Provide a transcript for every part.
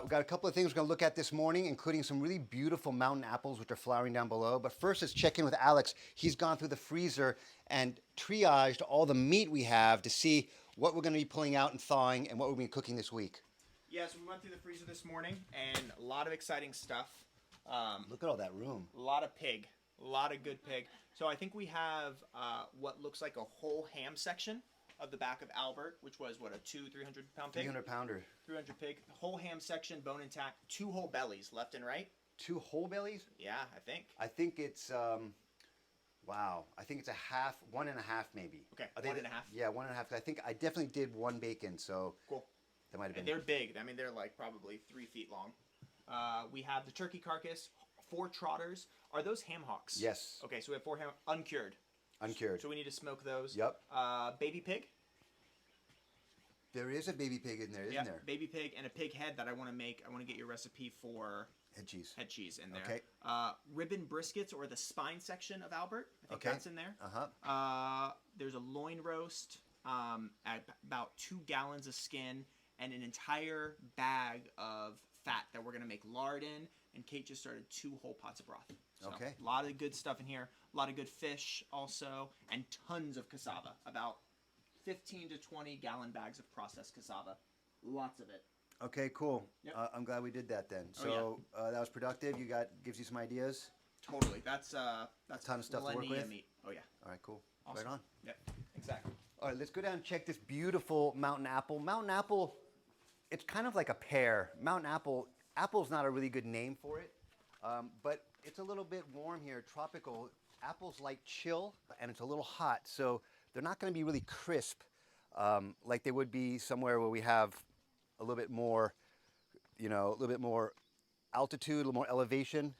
We've got a couple of things we're going to look at this morning, including some really beautiful mountain apples, which are flowering down below. But first, let's check in with Alex. He's gone through the freezer and triaged all the meat we have to see what we're going to be pulling out and thawing and what we're going to be cooking this week. Yeah, so we went through the freezer this morning, and a lot of exciting stuff. Look at all that room. A lot of pig. A lot of good pig. So I think we have what looks like a whole ham section of the back of Albert, which was, what, a 300 pound pig? 300 pounder. 300 pig. Whole ham section, bone intact. 2 whole bellies, left and right. 2 whole bellies? Yeah, I think. I think it's, wow. I think it's a half, 1.5 maybe. Okay, I think 1.5. Yeah, 1.5. I think I definitely did 1 bacon, so. Cool. That might have been. And they're big. I mean, they're like probably 3 feet long. We have the turkey carcass, 4 trotters. Are those ham hocks? Yes. Okay, so we have 4 ham, uncured. Uncured. So we need to smoke those. Yep. Baby pig. There is a baby pig in there, isn't there? Baby pig and a pig head that I want to make. I want to get your recipe for head cheese. Head cheese in there. Okay. Ribbon briskets, or the spine section of Albert. I think that's in there. There's a loin roast at about 2 gallons of skin and an entire bag of fat that we're going to make lard in. And Kate just started 2 whole pots of broth. So okay. A lot of good stuff in here. A lot of good fish also, and tons of cassava. About 15 to 20 gallon bags of processed cassava. Lots of it. Okay, cool. Yep. I'm glad we did that then. So yeah. That was productive. Gives you some ideas. Totally. That's a ton of stuff to work with. Meat. Oh yeah. All right, cool. Awesome. Right on. Yep. Exactly. All right, let's go down and check this beautiful mountain apple. Mountain apple, it's kind of like a pear. Mountain apple. Apple's not a really good name for it, but it's a little bit warm here, tropical. Apples like chill, and it's a little hot, so they're not going to be really crisp like they would be somewhere where we have a little bit more, a little bit more altitude, a little more elevation.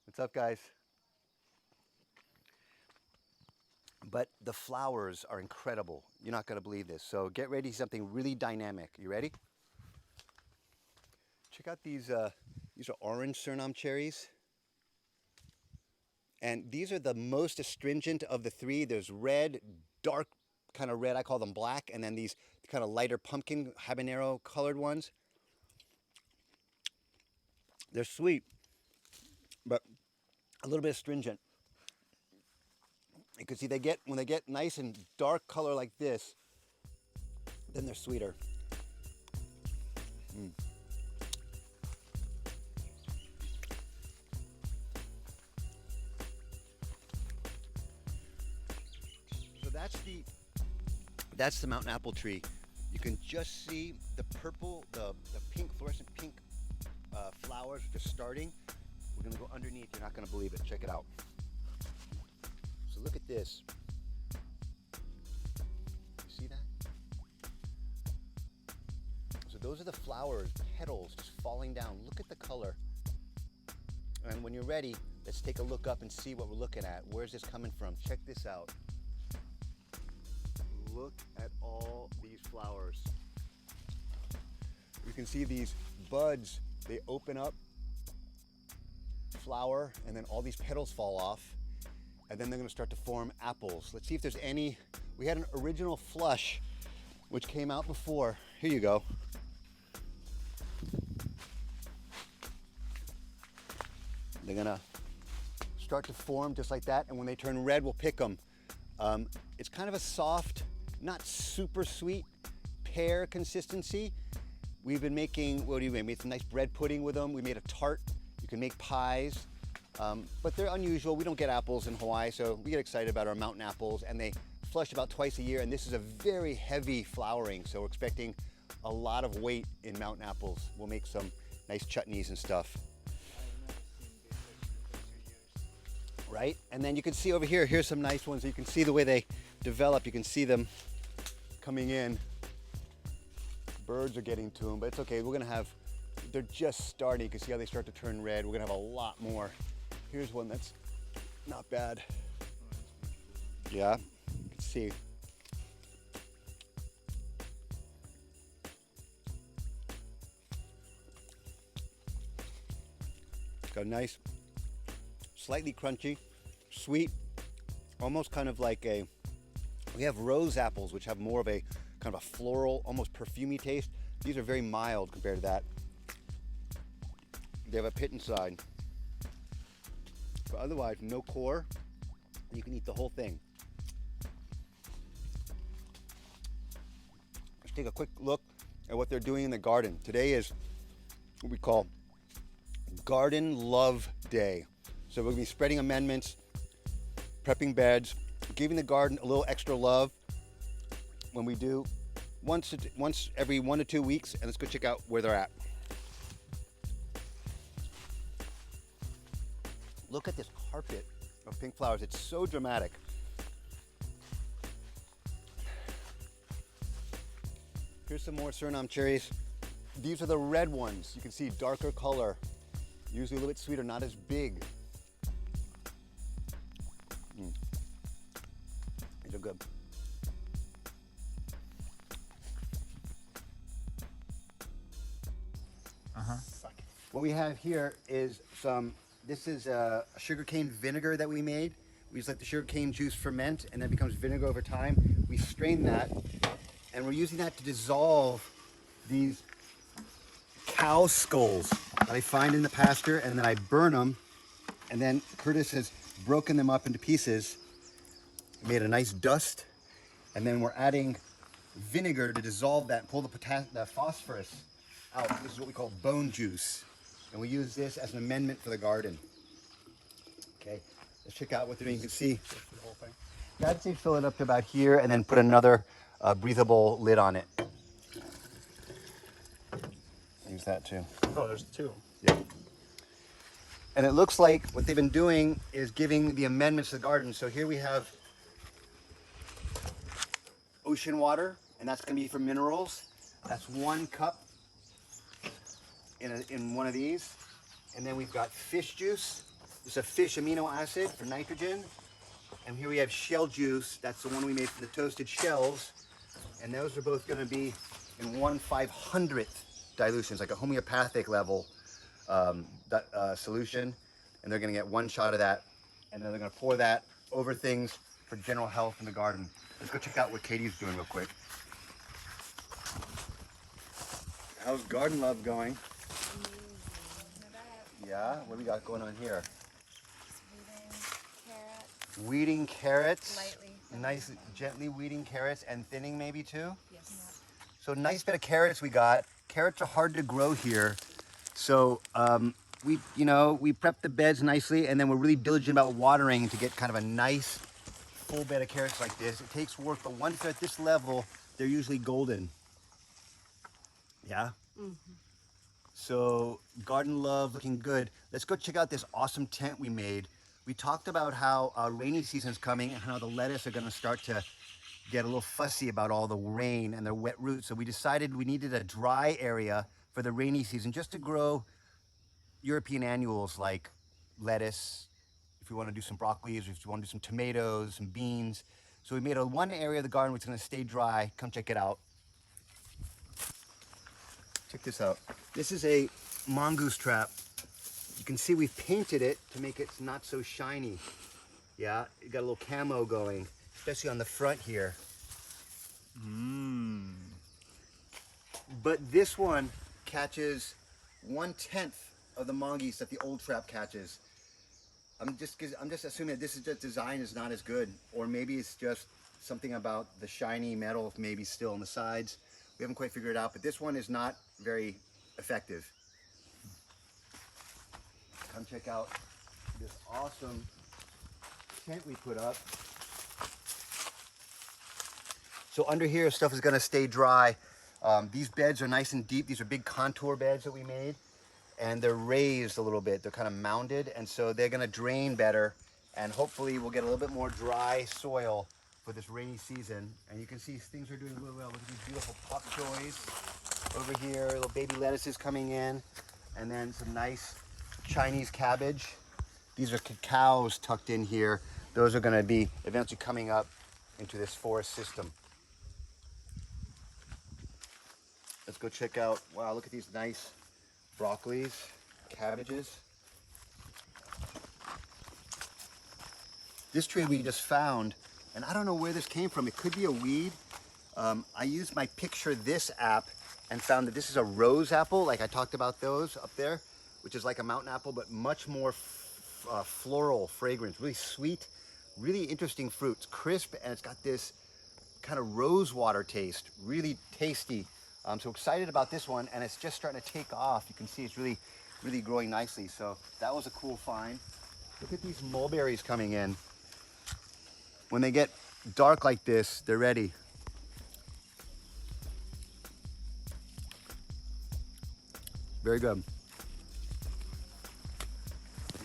What's up, guys? But the flowers are incredible. You're not going to believe this. So get ready for something really dynamic. You ready? Check out these are orange Surname cherries. And these are the most astringent of the 3. There's red, dark kind of red, I call them black, and then these kind of lighter pumpkin habanero colored ones. They're sweet, but a little bit astringent. You can see when they get nice and dark color like this, then they're sweeter. Mm. That's the mountain apple tree. You can just see the purple, the pink, fluorescent pink flowers just starting. We're gonna go underneath. You're not gonna believe it. Check it out. So look at this. You see that? So those are the flowers, petals just falling down. Look at the color. And when you're ready, let's take a look up and see what we're looking at. Where's this coming from? Check this out. Look at all these flowers. You can see these buds, they open up, flower, and then all these petals fall off, and then they're gonna start to form apples. Let's see if there's any. We had an original flush, which came out before. Here you go. They're gonna start to form just like that, and when they turn red, we'll pick them. It's kind of a soft, not super sweet pear consistency. We've been making, what do you mean? We made some nice bread pudding with them. We made a tart. You can make pies, but they're unusual. We don't get apples in Hawaii, so we get excited about our mountain apples, and they flush about twice a year, and this is a very heavy flowering, so we're expecting a lot of weight in mountain apples. We'll make some nice chutneys and stuff. Right? And then you can see over here, here's some nice ones. You can see the way they develop. You can see them coming in. Birds are getting to them, but it's okay. We're gonna have, they're just starting. You can see how they start to turn red. We're gonna have a lot more. Here's one that's not bad. Yeah, you can see. Got a nice, slightly crunchy, sweet, almost kind of like a, we have rose apples, which have more of a kind of a floral, almost perfumey taste. These are very mild compared to that. They have a pit inside. But otherwise, no core. You can eat the whole thing. Let's take a quick look at what they're doing in the garden. Today is what we call Garden Love Day. So we're gonna be spreading amendments, prepping beds, giving the garden a little extra love when we do once every 1 to 2 weeks. And let's go check out where they're at. Look at this carpet of pink flowers. It's so dramatic. Here's some more Surname cherries. These are the red ones. You can see darker color, usually a little bit sweeter, not as big. These are good. What we have here is this is a sugarcane vinegar that we made. We just let the sugarcane juice ferment and then becomes vinegar over time. We strain that and we're using that to dissolve these cow skulls that I find in the pasture, and then I burn them, and then Curtis has broken them up into pieces, made a nice dust, and then we're adding vinegar to dissolve that and pull the phosphorus out. This is what we call bone juice, and we use this as an amendment for the garden. Okay, let's check out what they're doing. You can see the whole thing. I'd say fill it up to about here and then put another breathable lid on it. Use that too. Oh, there's two. Yeah. And it looks like what they've been doing is giving the amendments to the garden. So here we have ocean water, and that's going to be for minerals. That's 1 cup in one of these. And then we've got fish juice. It's a fish amino acid for nitrogen. And here we have shell juice. That's the one we made from the toasted shells. And those are both going to be in 1/500th dilutions, like a homeopathic level solution. And they're going to get 1 shot of that. And then they're going to pour that over things for general health in the garden. Let's go check out what Katie's doing real quick. How's garden love going? Yeah, what do we got going on here? Weeding carrots. Lightly. Nice, gently weeding carrots and thinning maybe too? Yes. So nice bit of carrots we got. Carrots are hard to grow here. So we prep the beds nicely, and then we're really diligent about watering to get kind of a nice full bed of carrots like this. It takes work, but once they're at this level, they're usually golden. Yeah? Mm-hmm. So garden love looking good. Let's go check out this awesome tent we made. We talked about how rainy season's coming and how the lettuce are gonna start to get a little fussy about all the rain and their wet roots. So we decided we needed a dry area for the rainy season just to grow European annuals like lettuce, if we want to do some broccoli, or if you want to do some tomatoes, some beans. So we made one area of the garden which is going to stay dry. Come check it out. Check this out. This is a mongoose trap. You can see we've painted it to make it not so shiny. Yeah, you got a little camo going, especially on the front here. But this one catches 1/10 of the mongoose that the old trap catches. I'm just assuming that this is just design is not as good, or maybe it's just something about the shiny metal maybe still on the sides. We haven't quite figured it out, but this one is not very effective. Come check out this awesome tent we put up. So under here, stuff is gonna stay dry. These beds are nice and deep. These are big contour beds that we made, and they're raised a little bit. They're kind of mounded, and so they're gonna drain better, and hopefully we'll get a little bit more dry soil for this rainy season. And you can see things are doing really well. Look at these beautiful pop joys over here, little baby lettuces coming in, and then some nice Chinese cabbage. These are cacaos tucked in here. Those are gonna be eventually coming up into this forest system. Let's go check out, wow, look at these nice broccolis, cabbages. This tree we just found, and I don't know where this came from. It could be a weed. I used my Picture This app, and found that this is a rose apple, like I talked about those up there, which is like a mountain apple, but much more floral fragrance, really sweet, really interesting fruit. It's crisp, and it's got this kind of rose water taste, really tasty. So excited about this one, and it's just starting to take off. You can see it's really, really growing nicely. So that was a cool find. Look at these mulberries coming in. When they get dark like this, they're ready. Very good.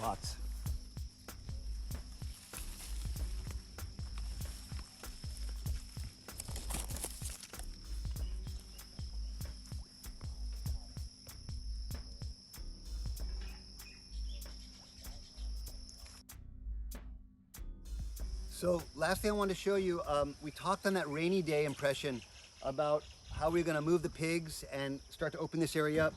Lots. So last thing I wanted to show you, we talked on that rainy day impression about how we're gonna move the pigs and start to open this area up.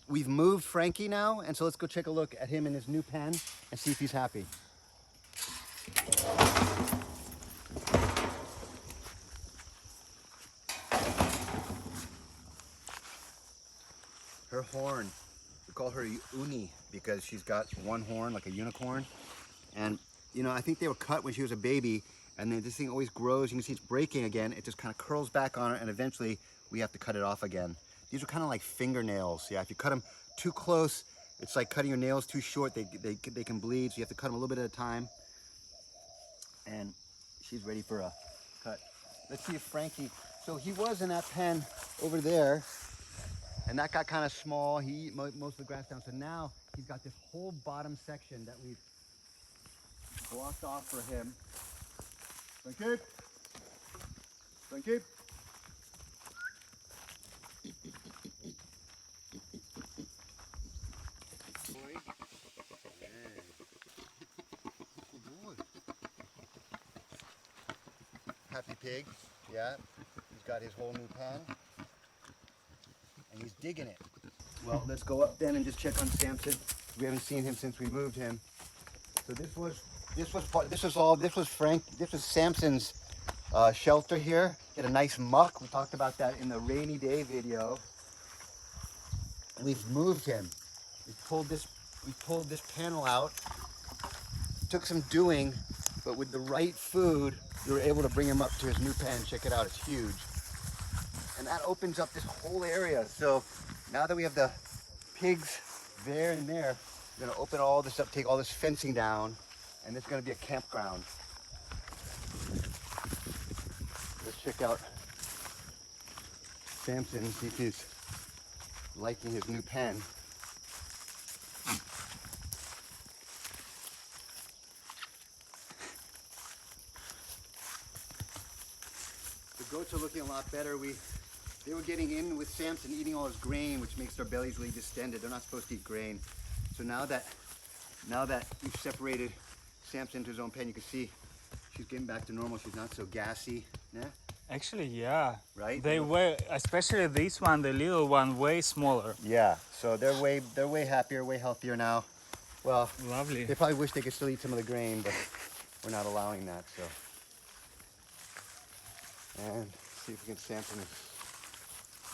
We've moved Frankie now, and so let's go take a look at him in his new pen and see if he's happy. Her horn, we call her Uni because she's got one horn like a unicorn. And you know, I think they were cut when she was a baby, and then this thing always grows. You can see it's breaking again. It just kind of curls back on her, and eventually we have to cut it off again. These are kind of like fingernails. Yeah, if you cut them too close, it's like cutting your nails too short. They can bleed, so you have to cut them a little bit at a time. And she's ready for a cut. Let's see if Frankie, so he was in that pen over there, and that got kind of small. He ate most of the grass down. So now he's got this whole bottom section that we've blocked off for him. Frankie! Frankie! Happy pig, yeah. He's got his whole new pen, and he's digging it. Well, let's go up then and just check on Samson. We haven't seen him since we moved him. So this was Samson's shelter here. He had a nice muck. We talked about that in the rainy day video. We've moved him. We pulled this panel out. Took some doing, but with the right food, we were able to bring him up to his new pen. Check it out, it's huge. And that opens up this whole area. So now that we have the pigs there and there, we're gonna open all this up, take all this fencing down, and it's gonna be a campground. Let's check out Samson and see if he's liking his new pen. The goats are looking a lot better. They were getting in with Samson, eating all his grain, which makes their bellies really distended. They're not supposed to eat grain. So now that we've separated Samson into his own pen, you can see she's getting back to normal. She's not so gassy. Yeah? Actually, yeah. Right? They were, especially this one, the little one, way smaller. Yeah. So they're way happier, way healthier now. Well, lovely. They probably wish they could still eat some of the grain, but we're not allowing that. So, and see if we can Samson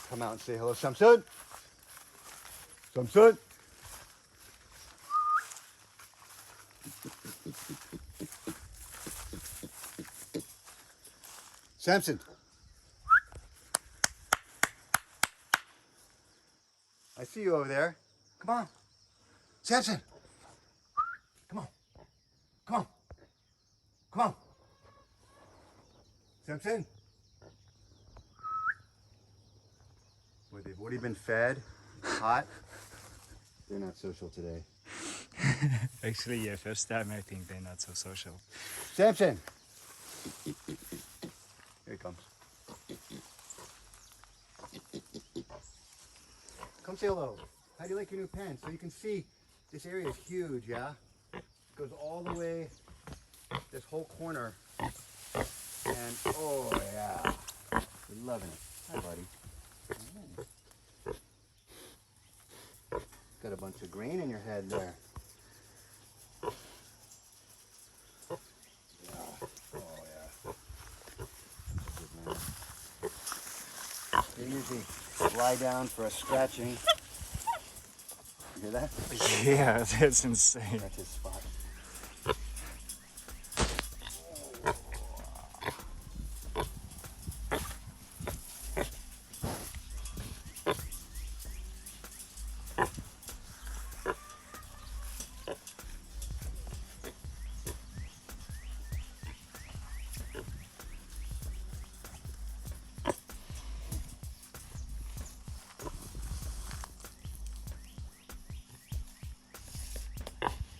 come out and say hello, Samson. Samson. Samson. I see you over there. Come on. Samson. Come on. Come on. Come on. Samson. Boy, they've already been fed. It's hot. They're not social today. Actually, yeah, first time I think they're not so social. Samson. Here he comes. Come say hello. How do you like your new pen? So you can see this area is huge, yeah? It goes all the way, this whole corner. And oh yeah, you're loving it. Hi, buddy. Got a bunch of grain in your head there. Stay easy. lie down for a scratching. You hear that? Yeah, that's insane. That's his spot.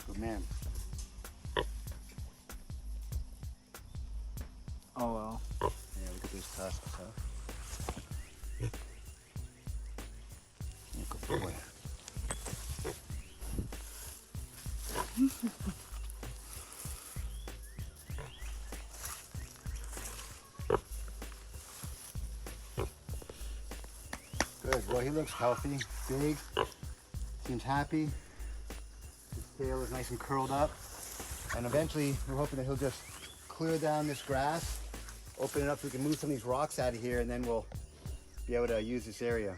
Good man. Oh well. Yeah, look at these tusks, huh? Good boy. Good. Well, he looks healthy, big, seems happy. His tail is nice and curled up. And eventually, we're hoping that he'll just clear down this grass, open it up so we can move some of these rocks out of here, and then we'll be able to use this area.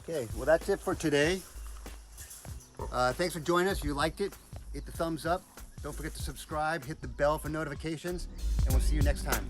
Okay, well that's it for today. Thanks for joining us. If you liked it, hit the thumbs up. Don't forget to subscribe, hit the bell for notifications, and we'll see you next time.